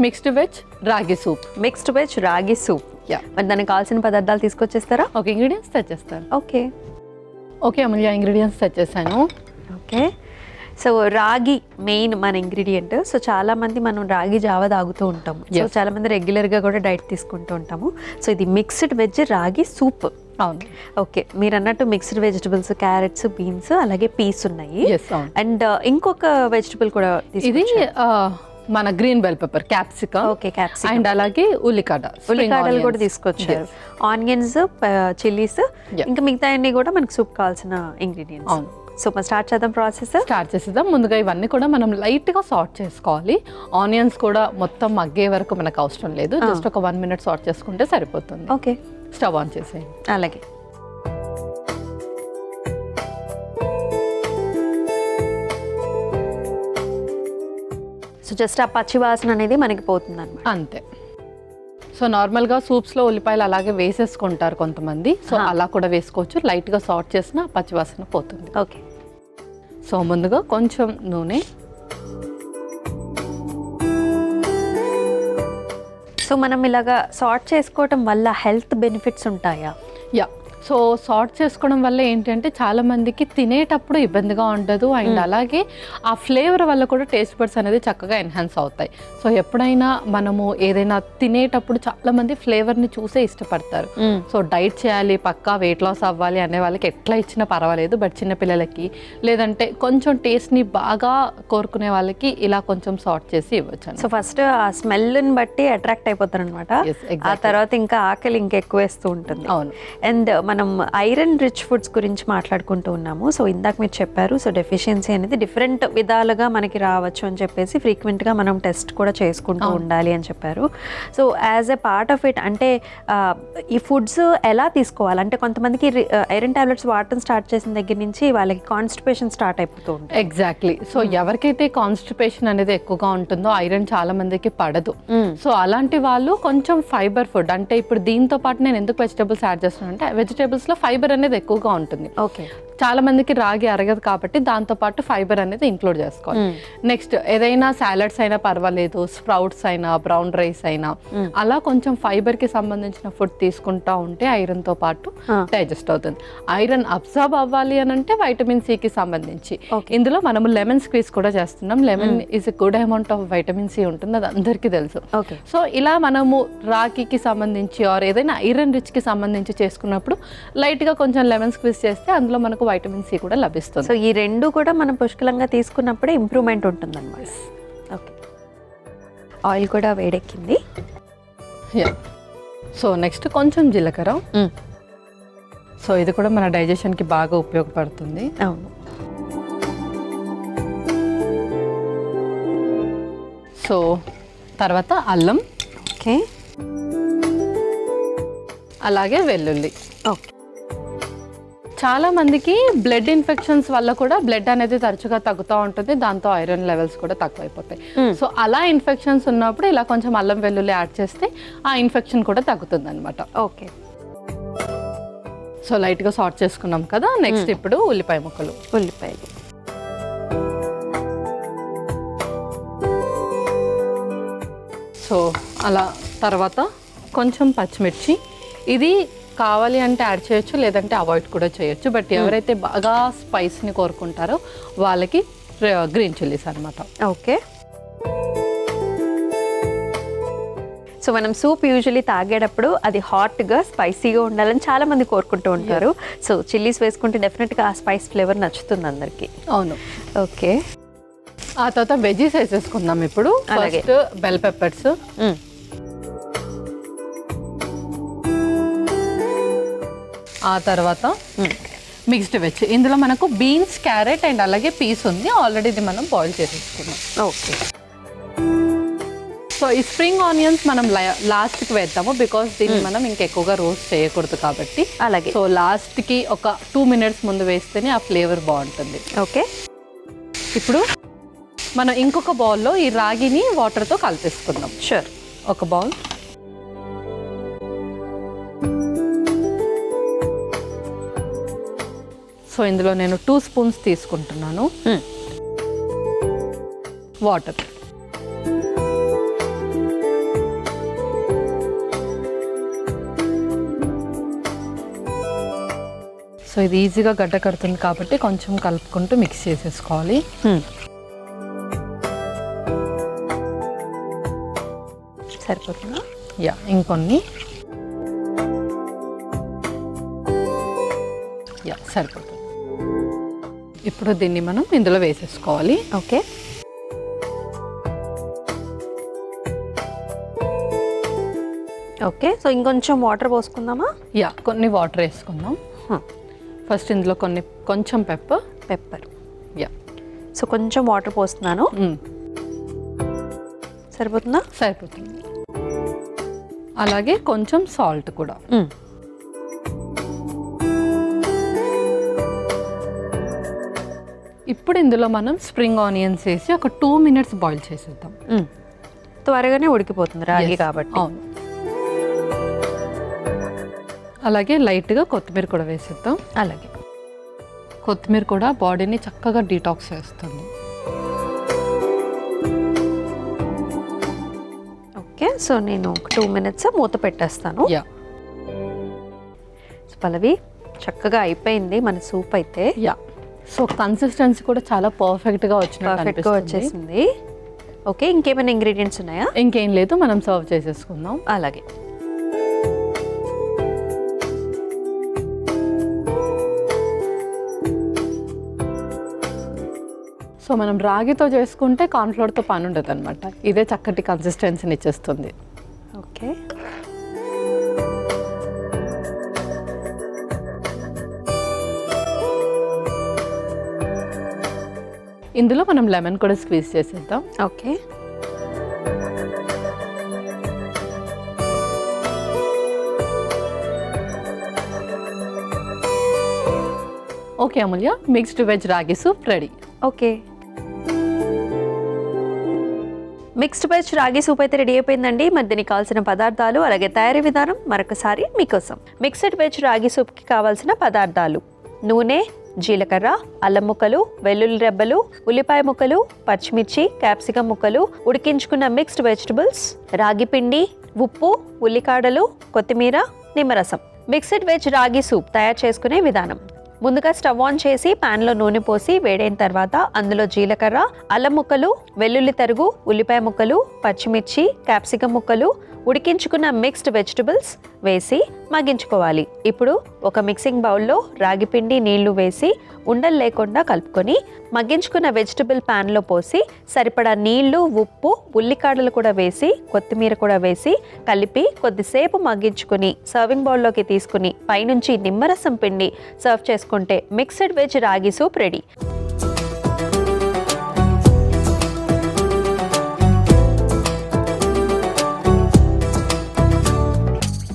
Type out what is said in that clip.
Mixed veg ragi soup. Mixed veg ragi soup. మరి దానికి కావాల్సిన పదార్థాలు తీసుకొచ్చేస్తారా? ఓకే, ఇంగ్రీడియంట్స్ తెచ్చేస్తాను. ఓకే అమూల్య, ఇంగ్రీడియంట్స్ తెచ్చేసాను. ఓకే, సో రాగి మెయిన్ మన ఇంగ్రీడియంట్. సో చాలా మంది మనం రాగి జావ తాగుతూ ఉంటాము. సో చాలా మంది రెగ్యులర్గా కూడా డైట్ తీసుకుంటూ ఉంటాము. సో ఇది మిక్స్డ్ వెజ్ రాగి సూప్. అవును. ఓకే, మీరు అన్నట్టు మిక్స్డ్ వెజిటబుల్స్, క్యారెట్స్, బీన్స్, అలాగే పీస్ ఉన్నాయి. అండ్ ఇంకొక వెజిటబుల్ కూడా ఇది మన green bell pepper, capsicum. Okay, capsicum and అలాగే ఉల్లికాడలు కూడా తీసుకొచ్చారు. ఆనియన్స్, చిల్లీస్, ఇంకా మిగతా అన్ని కూడా మనకి సూప్ కావాల్సిన ఇంగ్రీడియంట్స్. అవును. సో మనం స్టార్ట్ చేసేద్దాం. ముందుగా ఇవన్నీ కూడా మనం లైట్గా సార్ట్ చేసుకోవాలి. ఆనియన్స్ కూడా మొత్తం మగ్గే వరకు మనకు అవసరం లేదు, జస్ట్ ఒక 1 minute సార్ట్ చేసుకుంటే సరిపోతుంది. ఓకే, స్టవ్ ఆన్ చేసేయండి. అలాగే. సో జస్ట్ ఆ పచ్చి వాసన అనేది మనకి పోతుంది అన్నమాట. అంతే. సో నార్మల్గా సూప్స్లో ఉల్లిపాయలు అలాగే వేసేసుకుంటారు కొంతమంది. సో అలా కూడా వేసుకోవచ్చు. లైట్గా సార్ట్ చేసిన పచ్చివాసన పోతుంది. ఓకే, సో ముందుగా కొంచెం నూనె. సో మనం ఇలాగా సార్ట్ చేసుకోవటం వల్ల హెల్త్ బెనిఫిట్స్ ఉంటాయా? సో సార్ట్ చేసుకోవడం వల్ల ఏంటంటే చాలా మందికి తినేటప్పుడు ఇబ్బందిగా ఉండదు. అండ్ అలాగే ఆ ఫ్లేవర్ వల్ల కూడా టేస్ట్ బడ్స్ అనేది చక్కగా ఎన్హాన్స్ అవుతాయి. సో ఎప్పుడైనా మనము ఏదైనా తినేటప్పుడు చాలా మంది ఫ్లేవర్ని చూసే ఇష్టపడతారు. సో డైట్ చేయాలి, పక్కా వెయిట్ లాస్ అవ్వాలి అనే వాళ్ళకి ఎట్లా ఇచ్చినా పర్వాలేదు. బట్ చిన్నపిల్లలకి లేదంటే కొంచెం టేస్ట్ని బాగా కోరుకునే వాళ్ళకి ఇలా కొంచెం సార్ట్ చేసి ఇవ్వచ్చు. సో ఫస్ట్ ఆ స్మెల్ని బట్టి అట్రాక్ట్ అయిపోతారు అనమాట. ఆ తర్వాత ఇంకా ఆకలి ఇంకా ఎక్కువ వేస్తూ ఉంటుంది. అవును. అండ్ మనం ఐరన్ రిచ్ ఫుడ్స్ గురించి మాట్లాడుకుంటూ ఉన్నాము. సో ఇందాక మీరు చెప్పారు, సో డెఫిషియన్సీ అనేది డిఫరెంట్ విధాలుగా మనకి రావచ్చు అని చెప్పేసి ఫ్రీక్వెంట్గా మనం టెస్ట్ కూడా చేసుకుంటూ ఉండాలి అని చెప్పారు. So as a part of it, అంటే ఈ ఫుడ్స్ ఎలా తీసుకోవాలి? అంటే కొంతమందికి ఐరన్ టాబ్లెట్స్ వాడటం స్టార్ట్ చేసిన దగ్గర నుంచి వాళ్ళకి కాన్స్టిపేషన్ స్టార్ట్ అయిపోతూ ఉంటుంది. ఎగ్జాక్ట్లీ. సో ఎవరికైతే కాన్స్టిపేషన్ అనేది ఎక్కువగా ఉంటుందో ఐరన్ చాలా మందికి పడదు. సో అలాంటి వాళ్ళు కొంచెం ఫైబర్ ఫుడ్, అంటే ఇప్పుడు దీంతో పాటు నేను ఎందుకు వెజిటబుల్స్ యాడ్ చేస్తున్నాను అంటే వెజిటబుల్స్ లో ఫైబర్ అనేది ఎక్కువగా ఉంటుంది. ఓకే, చాలా మందికి రాగి అరగదు కాబట్టి దాంతో పాటు ఫైబర్ అనేది ఇంక్లూడ్ చేసుకోవాలి. నెక్స్ట్ ఏదైనా సాలడ్స్ అయినా పర్వాలేదు, స్ప్రౌట్స్ అయినా, బ్రౌన్ రైస్ అయినా, అలా కొంచెం ఫైబర్ కి సంబంధించిన ఫుడ్ తీసుకుంటా ఉంటే ఐరన్ తో పాటు డైజెస్ట్ అవుతుంది. ఐరన్ అబ్జర్బ్ అవ్వాలి అని అంటే వైటమిన్ సి కి సంబంధించి ఇందులో మనము లెమన్ స్క్వీజ్ కూడా చేస్తున్నాం. Lemon is a good amount of vitamin C ఉంటుంది, అది అందరికీ తెలుసు. సో ఇలా మనము రాగికి సంబంధించి ఆర్ ఏదైనా ఐరన్ రిచ్ కి సంబంధించి చేసుకున్నప్పుడు లైట్ గా కొంచెం లెమన్ స్క్వీజ్ చేస్తే అందులో మనకు వైటమిన్ సి కూడా లభిస్తుంది. సో ఈ రెండు కూడా మనం పుష్కలంగా తీసుకున్నప్పుడే ఇంప్రూవ్మెంట్ ఉంటుంది అన్నమాట. ఓకే, ఆయిల్ కూడా వేడెక్కింది. సో నెక్స్ట్ కొంచెం జీలకర్ర. సో ఇది కూడా మన డైజెషన్కి బాగా ఉపయోగపడుతుంది. అవును. సో తర్వాత అల్లం. ఓకే, అలాగే వెల్లుల్లి. ఓకే. చాలా మందికి బ్లడ్ ఇన్ఫెక్షన్స్ వల్ల కూడా బ్లడ్ అనేది తరచుగా తగ్గుతూ ఉంటుంది, దాంతో ఐరన్ లెవెల్స్ కూడా తక్కువైపోతాయి. సో అలా ఇన్ఫెక్షన్స్ ఉన్నప్పుడు ఇలా కొంచెం అల్లం వెల్లుల్లి యాడ్ చేస్తే ఆ ఇన్ఫెక్షన్ కూడా తగ్గుతుంది అనమాట. ఓకే, సో లైట్గా సార్ట్ చేసుకున్నాం కదా. నెక్స్ట్ ఇప్పుడు ఉల్లిపాయ ముక్కలు. ఉల్లిపాయలు. సో అలా తర్వాత కొంచెం పచ్చిమిర్చి. ఇది కావాలి అంటే యాడ్ చేయొచ్చు, లేదంటే అవాయిడ్ కూడా చేయొచ్చు. బట్ ఎవరైతే బాగా స్పైస్ని కోరుకుంటారో వాళ్ళకి గ్రీన్ చిల్లీస్ అనమాట. ఓకే. సో మనం సూప్ యూజువల్లీ తాగేటప్పుడు అది హాట్గా స్పైసీగా ఉండాలని చాలా మంది కోరుకుంటూ ఉంటారు. సో చిల్లీస్ వేసుకుంటే డెఫినెట్గా ఆ స్పైస్ ఫ్లేవర్ నచ్చుతుంది అందరికీ. అవును. ఓకే, ఆ తర్వాత వెజీస్ వేసేసుకుందాం ఇప్పుడు. First bell peppers. ఆ తర్వాత మిక్స్డ్ వెజ్. ఇందులో మనకు బీన్స్, క్యారెట్ అండ్ అలాగే పీస్ ఉంది. ఆల్రెడీ ఇది మనం బాయిల్ చేసేసుకున్నాం. ఓకే. సో ఈ స్ప్రింగ్ ఆనియన్స్ మనం లాస్ట్కి వేద్దాము, బికాస్ దీన్ని మనం ఇంకెక్కువగా రోస్ట్ చేయకూడదు కాబట్టి. అలాగే. సో లాస్ట్కి ఒక 2 minutes ముందు వేస్తేనే ఆ ఫ్లేవర్ బాగుంటుంది. ఓకే. ఇప్పుడు మనం ఇంకొక బౌల్లో ఈ రాగిని వాటర్తో కలిపేసుకుందాం. షూర్. ఒక బౌల్. సో ఇందులో నేను 2 spoons తీసుకుంటున్నాను వాటర్. సో ఇది ఈజీగా గడ్డ కడుతుంది కాబట్టి కొంచెం కలుపుకుంటూ మిక్స్ చేసేసుకోవాలి. సరిపోతుందా? యా, ఇంకొన్ని. యా, సరిపోతుంది. ఇప్పుడు దీన్ని మనం ఇందులో వేసేసుకోవాలి. ఓకే. ఓకే, సో ఇంకొంచెం వాటర్ పోసుకుందామా? యా, కొన్ని వాటర్ వేసుకుందాం. ఫస్ట్ ఇందులో కొంచెం పెప్పర్. యా, సో కొంచెం వాటర్ పోస్తున్నాను. సరిపోతుందా? సరిపోతుంది. అలాగే కొంచెం సాల్ట్ కూడా. ఇప్పుడు ఇందులో మనం స్ప్రింగ్ ఆనియన్స్ వేసి ఒక 2 minutes బాయిల్ చేసేద్దాం. త్వరగానే ఉడికిపోతుంది రాగి కాబట్టి. అవును. అలాగే లైట్గా కొత్తిమీర కూడా వేసేద్దాం. అలాగే కొత్తిమీర కూడా బాడీని చక్కగా డీటాక్స్ చేస్తుంది. ఓకే, సో నేను ఒక 2 minutes మూత పెట్టేస్తాను. యా, పల్లవి చక్కగా అయిపోయింది మన సూప్ అయితే. యా, సో కన్సిస్టెన్సీ కూడా చాలా పర్ఫెక్ట్గా పర్ఫెక్ట్గా వచ్చేసింది. ఓకే, ఇంకేమైనా ఇంగ్రీడియంట్స్ ఉన్నాయా? ఇంకేం లేదు, మనం సర్వ్ చేసేసుకుందాం. అలాగే. సో మనం రాగితో చేసుకుంటే కార్న్ఫ్లోర్తో పని ఉండదు అనమాట. ఇదే చక్కటి కన్సిస్టెన్సీని ఇచ్చేస్తుంది. ఓకే, ఇందులో మనం లెమన్ కూడా స్క్వీజ్ చేసేద్దాం. ఓకే. ఓకే అమూల్య, mixed veg ragi soup ready. Okay, mixed veg ragi soup అయితే రెడీ అయిపోయిందండి. మరి దీనికి కావాల్సిన పదార్థాలు అలాగే తయారీ విధానం మరొకసారి మీకోసం. మిక్స్డ్ వెజ్ రాగి సూప్కి కావాల్సిన పదార్థాలు: నూనె, జీలకర్ర, అల్లం ముక్కలు, వెల్లుల్లి రెబ్బలు, ఉల్లిపాయ ముక్కలు, పచ్చిమిర్చి, క్యాప్సికమ్ ముక్కలు, ఉడికించుకున్న మిక్స్డ్ వెజిటబుల్స్, రాగి పిండి, ఉప్పు, ఉల్లికాడలు, కొత్తిమీర, నిమ్మరసం. మిక్స్డ్ వెజ్ రాగి సూప్ తయారు చేసుకునే విధానం: ముందుగా స్టవ్ ఆన్ చేసి ప్యాన్లో నూనె పోసి వేడైన తర్వాత అందులో జీలకర్ర, అల్లం ముక్కలు, వెల్లుల్లి తరుగు, ఉల్లిపాయ ముక్కలు, పచ్చిమిర్చి, క్యాప్సికమ్ ముక్కలు, ఉడికించుకున్న మిక్స్డ్ వెజిటబుల్స్ వేసి మగ్గించుకోవాలి. ఇప్పుడు ఒక మిక్సింగ్ బౌల్లో రాగి పిండి, నీళ్లు వేసి ఉండలు లేకుండా కలుపుకొని మగ్గించుకున్న వెజిటబుల్ ప్యాన్లో పోసి సరిపడా నీళ్లు, ఉప్పు, ఉల్లికాడలు కూడా వేసి కొత్తిమీర కూడా వేసి కలిపి కొద్దిసేపు మగ్గించుకుని సర్వింగ్ బౌల్లోకి తీసుకుని పైనుంచి నిమ్మరసం పిండి సర్వ్ చేసుకుంటే mixed veg ragi soup ready.